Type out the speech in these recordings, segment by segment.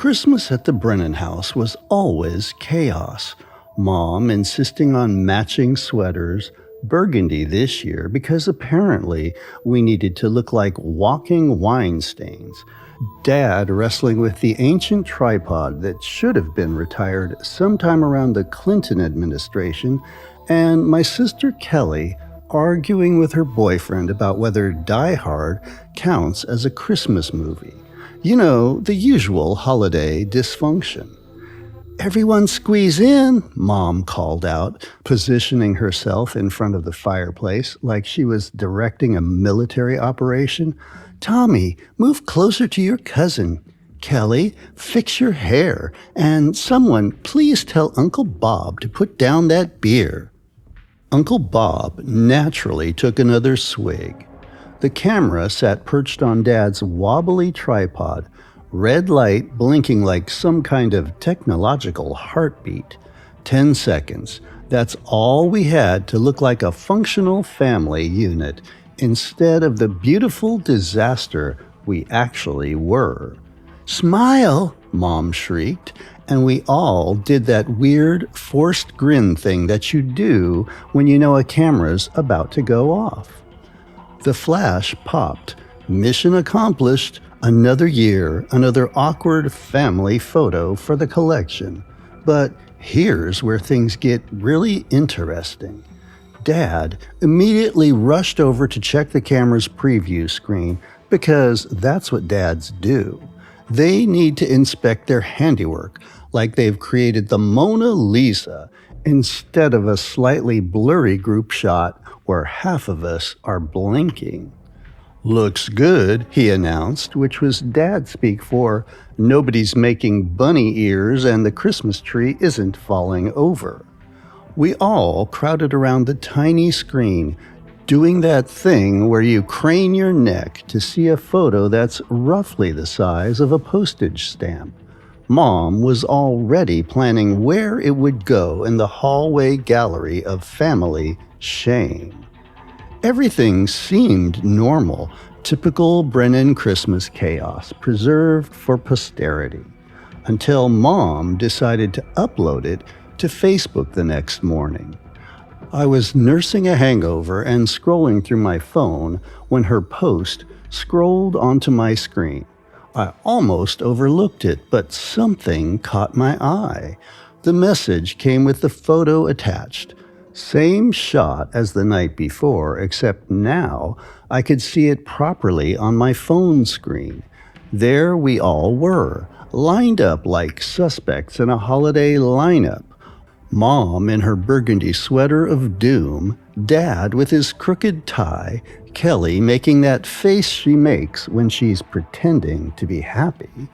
Christmas at the Brennan house was always chaos. Mom insisting on matching sweaters, burgundy this year because apparently we needed to look like walking wine stains. Dad wrestling with the ancient tripod that should have been retired sometime around the Clinton administration, and my sister Kelly arguing with her boyfriend about whether Die Hard counts as a Christmas movie. You know, the usual holiday dysfunction. "Everyone squeeze in," Mom called out, positioning herself in front of the fireplace like she was directing a military operation. "Tommy, move closer to your cousin. Kelly, fix your hair. And someone, please tell Uncle Bob to put down that beer." Uncle Bob naturally took another swig. The camera sat perched on Dad's wobbly tripod, red light blinking like some kind of technological heartbeat. 10 seconds. That's all we had to look like a functional family unit instead of the beautiful disaster we actually were. "Smile," Mom shrieked, and we all did that weird, forced grin thing that you do when you know a camera's about to go off. The flash popped. Mission accomplished. Another year, another awkward family photo for the collection. But here's where things get really interesting. Dad immediately rushed over to check the camera's preview screen because that's what dads do. They need to inspect their handiwork like they've created the Mona Lisa instead of a slightly blurry group shot where half of us are blinking. "Looks good," he announced, which was Dad speak for nobody's making bunny ears and the Christmas tree isn't falling over. We all crowded around the tiny screen, doing that thing where you crane your neck to see a photo that's roughly the size of a postage stamp. Mom was already planning where it would go in the hallway gallery of family shame. Everything seemed normal, typical Brennan Christmas chaos, preserved for posterity, until Mom decided to upload it to Facebook the next morning. I was nursing a hangover and scrolling through my phone when her post scrolled onto my screen. I almost overlooked it, but something caught my eye. The message came with the photo attached. Same shot as the night before, except now I could see it properly on my phone screen. There we all were, lined up like suspects in a holiday lineup. Mom in her burgundy sweater of doom, Dad with his crooked tie, Kelly making that face she makes when she's pretending to be happy.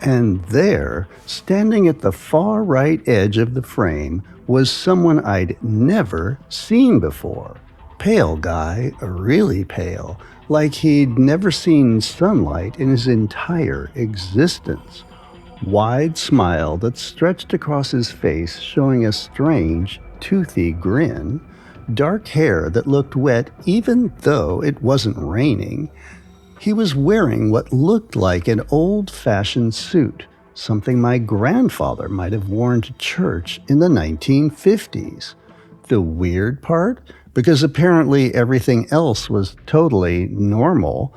And there, standing at the far right edge of the frame, was someone I'd never seen before. Pale guy, really pale, like he'd never seen sunlight in his entire existence. Wide smile that stretched across his face, showing a strange, toothy grin. Dark hair that looked wet even though it wasn't raining. He was wearing what looked like an old-fashioned suit, something my grandfather might have worn to church in the 1950s. The weird part, because apparently everything else was totally normal,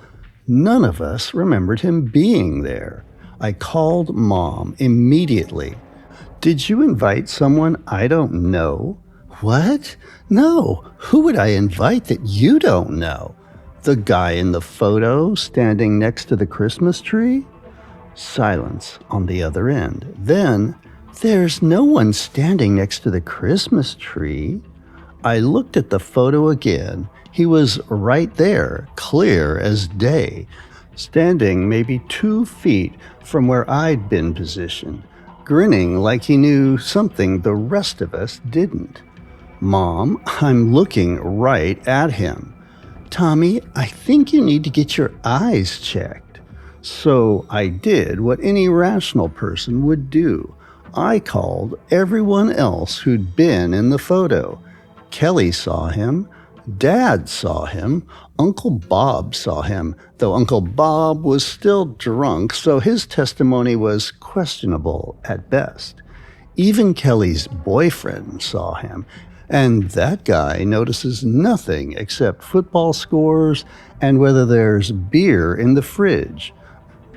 none of us remembered him being there. I called Mom immediately. "Did you invite someone I don't know?" "What? No, who would I invite that you don't know?" "The guy in the photo standing next to the Christmas tree?" Silence on the other end. Then, "There's no one standing next to the Christmas tree." I looked at the photo again. He was right there, clear as day, standing maybe 2 feet from where I'd been positioned, grinning like he knew something the rest of us didn't. "Mom, I'm looking right at him." "Tommy, I think you need to get your eyes checked." So I did what any rational person would do. I called everyone else who'd been in the photo. Kelly saw him. Dad saw him. Uncle Bob saw him, though Uncle Bob was still drunk, so his testimony was questionable at best. Even Kelly's boyfriend saw him, and that guy notices nothing except football scores and whether there's beer in the fridge.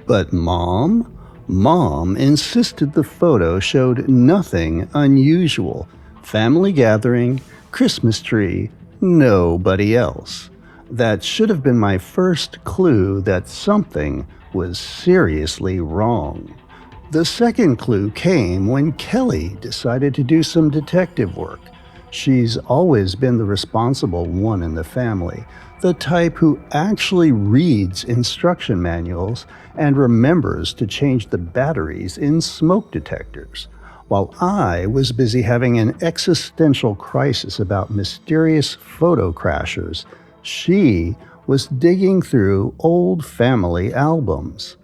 But Mom insisted the photo showed nothing unusual. Family gathering, Christmas tree, nobody else. That should have been my first clue that something was seriously wrong. The second clue came when Kelly decided to do some detective work. She's always been the responsible one in the family, the type who actually reads instruction manuals and remembers to change the batteries in smoke detectors. While I was busy having an existential crisis about mysterious photo crashers, she was digging through old family albums.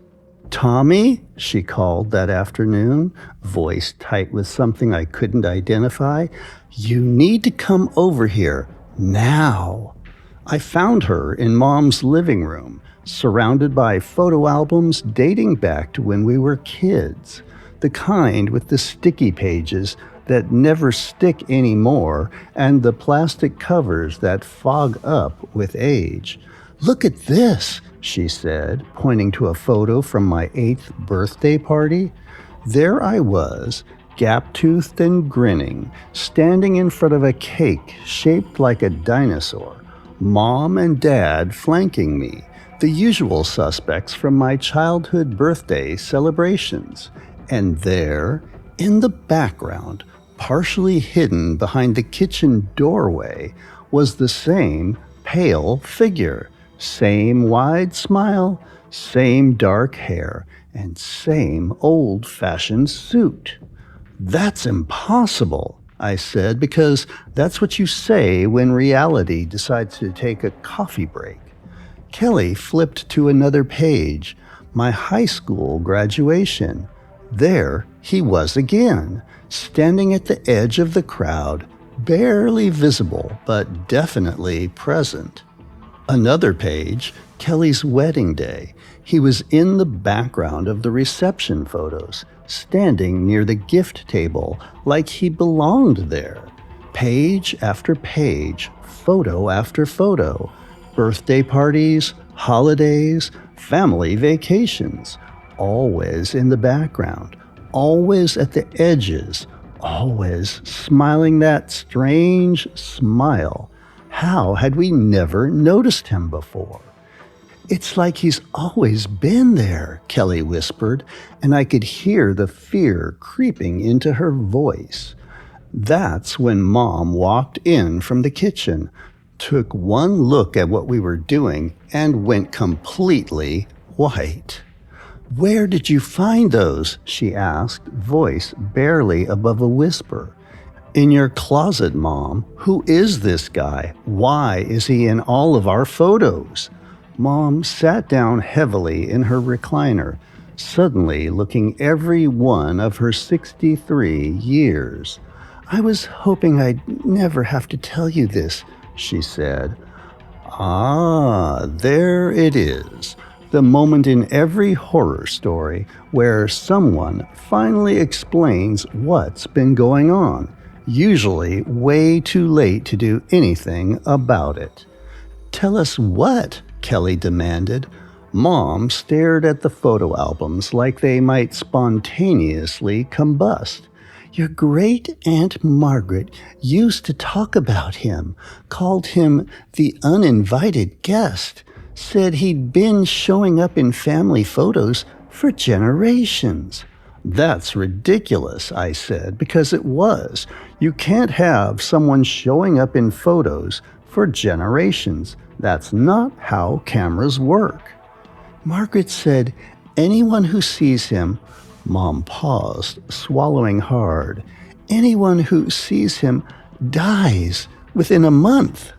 "Tommy," she called that afternoon, voice tight with something I couldn't identify, "you need to come over here, now." I found her in Mom's living room, surrounded by photo albums dating back to when we were kids. The kind with the sticky pages that never stick anymore and the plastic covers that fog up with age. "Look at this," she said, pointing to a photo from my 8th birthday party. There I was, gap-toothed and grinning, standing in front of a cake shaped like a dinosaur. Mom and Dad flanking me, the usual suspects from my childhood birthday celebrations. And there, in the background, partially hidden behind the kitchen doorway, was the same pale figure, same wide smile, same dark hair, and same old-fashioned suit. "That's impossible," I said, because that's what you say when reality decides to take a coffee break. Kelly flipped to another page, my high school graduation. There he was again, standing at the edge of the crowd, barely visible but definitely present. Another page, Kelly's wedding day. He was in the background of the reception photos, standing near the gift table like he belonged there. Page after page, photo after photo. Birthday parties, holidays, family vacations. Always in the background, always at the edges, always smiling that strange smile. How had we never noticed him before? "It's like he's always been there," Kelly whispered, and I could hear the fear creeping into her voice. That's when Mom walked in from the kitchen, took one look at what we were doing, and went completely white. "Where did you find those?" she asked, voice barely above a whisper. "In your closet, Mom. Who is this guy? Why is he in all of our photos?" Mom sat down heavily in her recliner, suddenly looking every one of her 63 years. "I was hoping I'd never have to tell you this," she said. Ah, there it is. The moment in every horror story where someone finally explains what's been going on, usually way too late to do anything about it. "Tell us what?" Kelly demanded. Mom stared at the photo albums like they might spontaneously combust. "Your great-aunt Margaret used to talk about him, called him the uninvited guest, said he'd been showing up in family photos for generations." "That's ridiculous," I said, because it was. You can't have someone showing up in photos for generations. That's not how cameras work. "Margaret said anyone who sees him," Mom paused, swallowing hard, "anyone who sees him dies within a month."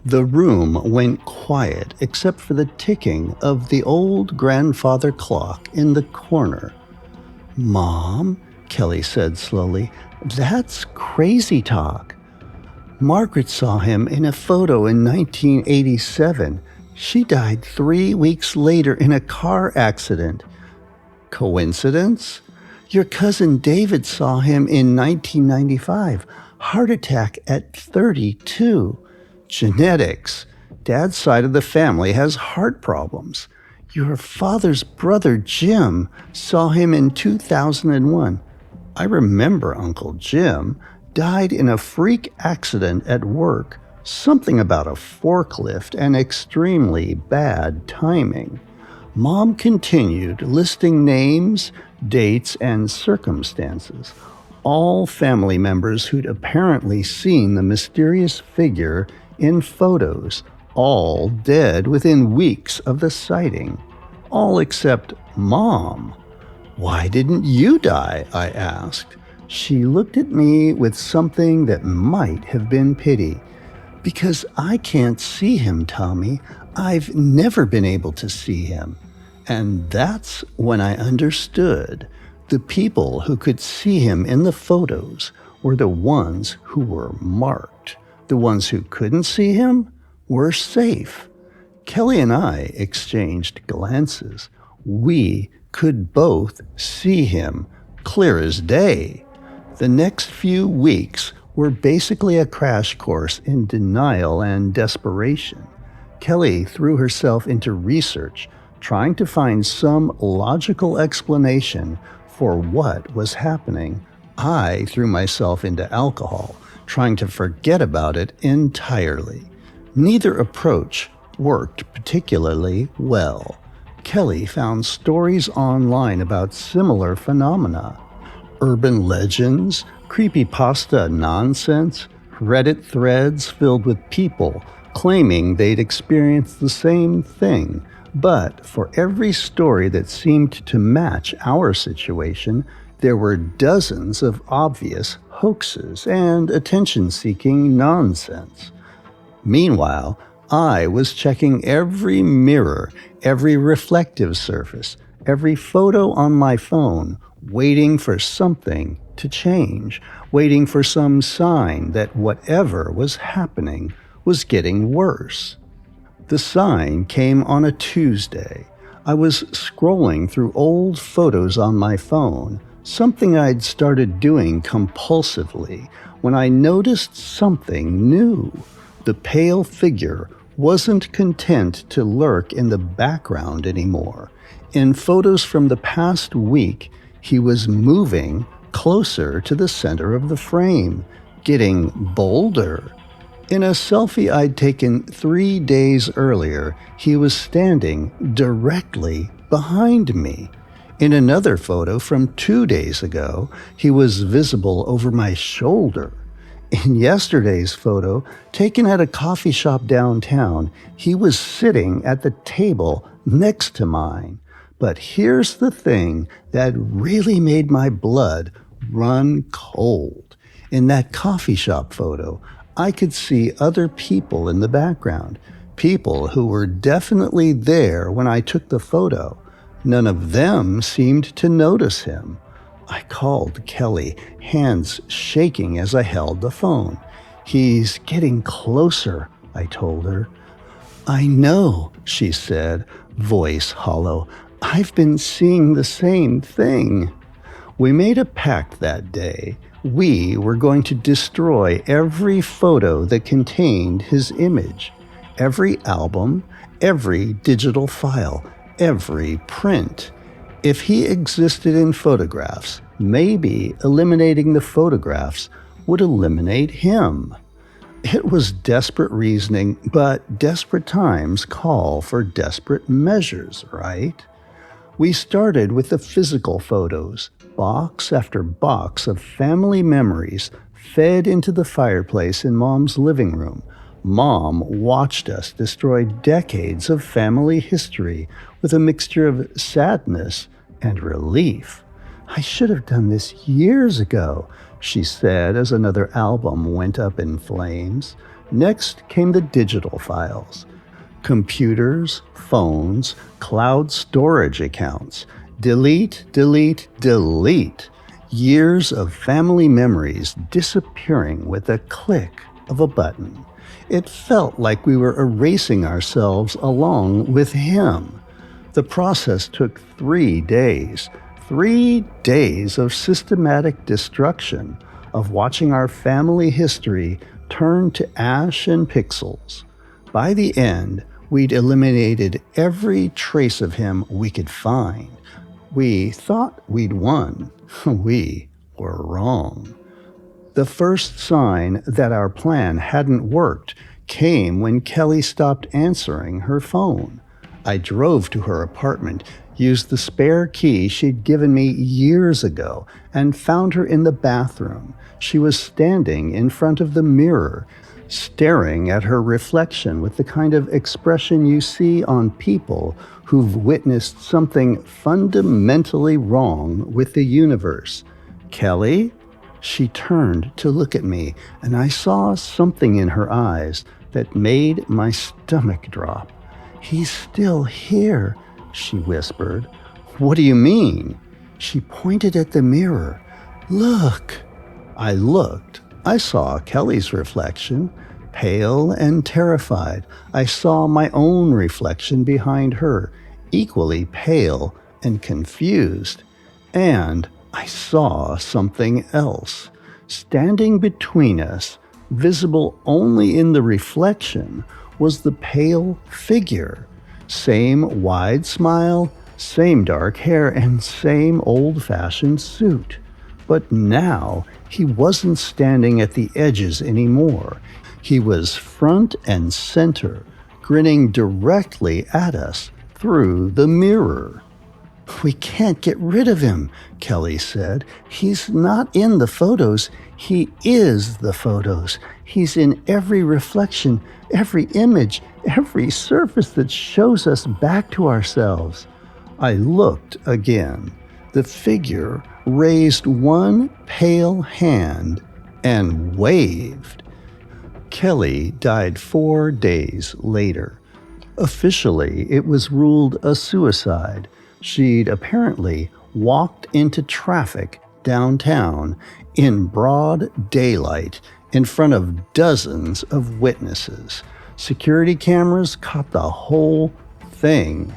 The room went quiet except for the ticking of the old grandfather clock in the corner. "Mom," Kelly said slowly, "that's crazy talk." Margaret saw him in a photo in 1987. She died 3 weeks later in a car accident. Coincidence? Your cousin David saw him in 1995. Heart attack at 32. Genetics. Dad's side of the family has heart problems. Your father's brother Jim saw him in 2001. I remember Uncle Jim died in a freak accident at work. Something about a forklift and extremely bad timing. Mom continued listing names, dates, and circumstances. All family members who'd apparently seen the mysterious figure in photos, all dead within weeks of the sighting. All except Mom. Why didn't you die? I asked. She looked at me with something that might have been pity. Because I can't see him, Tommy. I've never been able to see him. And that's when I understood. The people who could see him in the photos were the ones who were marked. The ones who couldn't see him were safe. Kelly and I exchanged glances. We could both see him, clear as day. The next few weeks were basically a crash course in denial and desperation. Kelly threw herself into research, trying to find some logical explanation for what was happening. I threw myself into alcohol, trying to forget about it entirely. Neither approach worked particularly well. Kelly found stories online about similar phenomena. Urban legends, CreepyPasta nonsense, Reddit threads filled with people claiming they'd experienced the same thing. But for every story that seemed to match our situation, there were dozens of obvious hoaxes and attention-seeking nonsense. Meanwhile, I was checking every mirror, every reflective surface, every photo on my phone, waiting for something to change, waiting for some sign that whatever was happening was getting worse. The sign came on a Tuesday. I was scrolling through old photos on my phone, something I'd started doing compulsively, when I noticed something new. The pale figure wasn't content to lurk in the background anymore. In photos from the past week, he was moving closer to the center of the frame, getting bolder. In a selfie I'd taken 3 days earlier, he was standing directly behind me. In another photo from 2 days ago, he was visible over my shoulder. In yesterday's photo, taken at a coffee shop downtown, he was sitting at the table next to mine. But here's the thing that really made my blood run cold. In that coffee shop photo, I could see other people in the background, people who were definitely there when I took the photo. None of them seemed to notice him. I called Kelly, hands shaking as I held the phone. "He's getting closer," I told her. "I know," she said, voice hollow. "I've been seeing the same thing." We made a pact that day. We were going to destroy every photo that contained his image, every album, every digital file, every print. If he existed in photographs, maybe eliminating the photographs would eliminate him. It was desperate reasoning, but desperate times call for desperate measures, right? We started with the physical photos, box after box of family memories fed into the fireplace in Mom's living room. Mom watched us destroy decades of family history with a mixture of sadness and relief. "I should have done this years ago," she said as another album went up in flames. Next came the digital files. Computers, phones, cloud storage accounts. Delete, delete, delete. Years of family memories disappearing with a click of a button. It felt like we were erasing ourselves along with him. The process took 3 days. 3 days of systematic destruction, of watching our family history turn to ash and pixels. By the end, we'd eliminated every trace of him we could find. We thought we'd won. We were wrong. The first sign that our plan hadn't worked came when Kelly stopped answering her phone. I drove to her apartment, used the spare key she'd given me years ago, and found her in the bathroom. She was standing in front of the mirror, staring at her reflection with the kind of expression you see on people who've witnessed something fundamentally wrong with the universe. "Kelly?" She turned to look at me, and I saw something in her eyes that made my stomach drop. "He's still here," she whispered. "What do you mean?" She pointed at the mirror. "Look." I looked. I saw Kelly's reflection, pale and terrified. I saw my own reflection behind her, equally pale and confused. And I saw something else. Standing between us, visible only in the reflection, was the pale figure. Same wide smile, same dark hair, and same old-fashioned suit. But now he wasn't standing at the edges anymore. He was front and center, grinning directly at us through the mirror. "We can't get rid of him," Kelly said. "He's not in the photos. He is the photos. He's in every reflection, every image, every surface that shows us back to ourselves." I looked again. The figure raised one pale hand and waved. Kelly died 4 days later. Officially, it was ruled a suicide. She'd apparently walked into traffic downtown in broad daylight in front of dozens of witnesses. Security cameras caught the whole thing.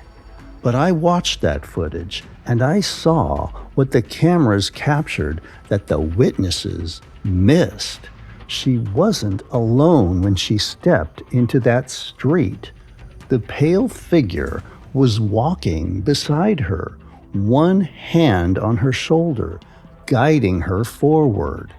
But I watched that footage, and I saw what the cameras captured that the witnesses missed. She wasn't alone when she stepped into that street. The pale figure was walking beside her, one hand on her shoulder, guiding her forward.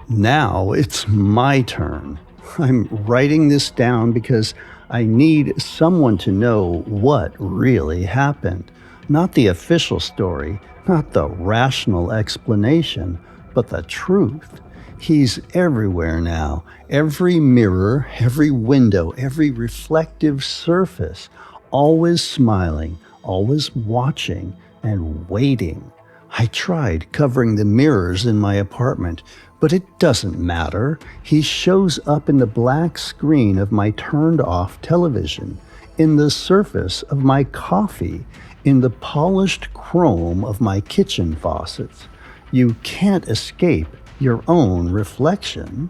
Now it's my turn. I'm writing this down because I need someone to know what really happened. Not the official story, not the rational explanation, but the truth. He's everywhere now. Every mirror, every window, every reflective surface, always smiling, always watching and waiting. I tried covering the mirrors in my apartment, but it doesn't matter. He shows up in the black screen of my turned-off television, in the surface of my coffee, in the polished chrome of my kitchen faucets. You can't escape your own reflection.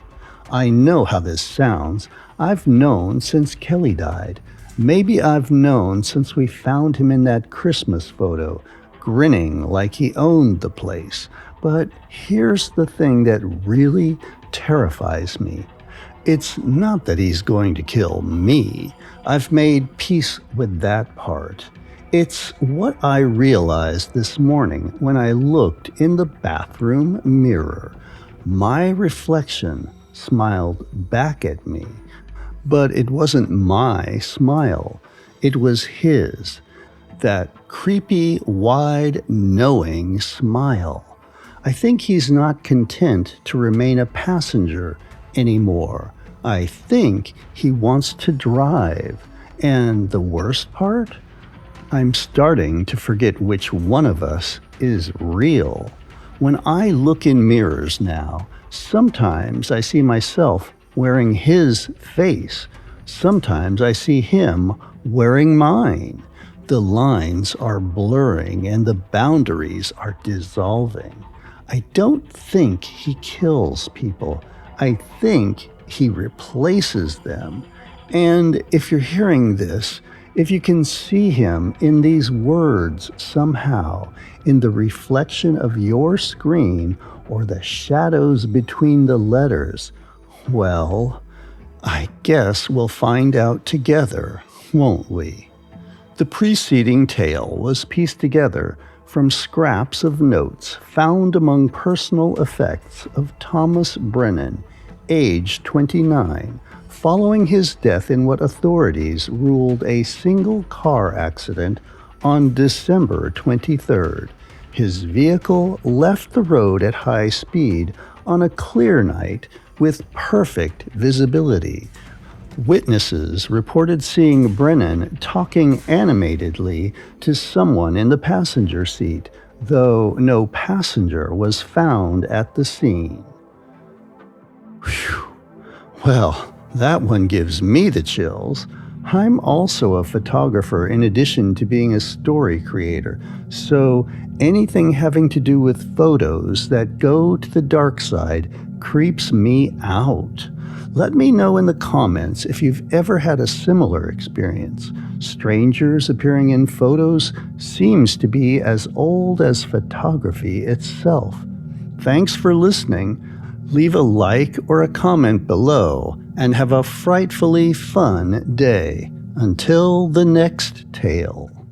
I know how this sounds. I've known since Kelly died. Maybe I've known since we found him in that Christmas photo, grinning like he owned the place. But here's the thing that really terrifies me. It's not that he's going to kill me. I've made peace with that part. It's what I realized this morning when I looked in the bathroom mirror. My reflection smiled back at me, but it wasn't my smile. It was his. That creepy, wide, knowing smile. I think he's not content to remain a passenger anymore. I think he wants to drive. And the worst part? I'm starting to forget which one of us is real. When I look in mirrors now, sometimes I see myself wearing his face. Sometimes I see him wearing mine. The lines are blurring and the boundaries are dissolving. I don't think he kills people. I think he replaces them. And if you're hearing this, if you can see him in these words somehow, in the reflection of your screen or the shadows between the letters, well, I guess we'll find out together, won't we? The preceding tale was pieced together from scraps of notes found among personal effects of Thomas Brennan, age 29, following his death in what authorities ruled a single car accident on December 23rd. His vehicle left the road at high speed on a clear night with perfect visibility. Witnesses reported seeing Brennan talking animatedly to someone in the passenger seat, though no passenger was found at the scene. Whew. Well, that one gives me the chills. I'm also a photographer in addition to being a story creator, so anything having to do with photos that go to the dark side creeps me out. Let me know in the comments if you've ever had a similar experience. Strangers appearing in photos seems to be as old as photography itself. Thanks for listening. Leave a like or a comment below and have a frightfully fun day. Until the next tale.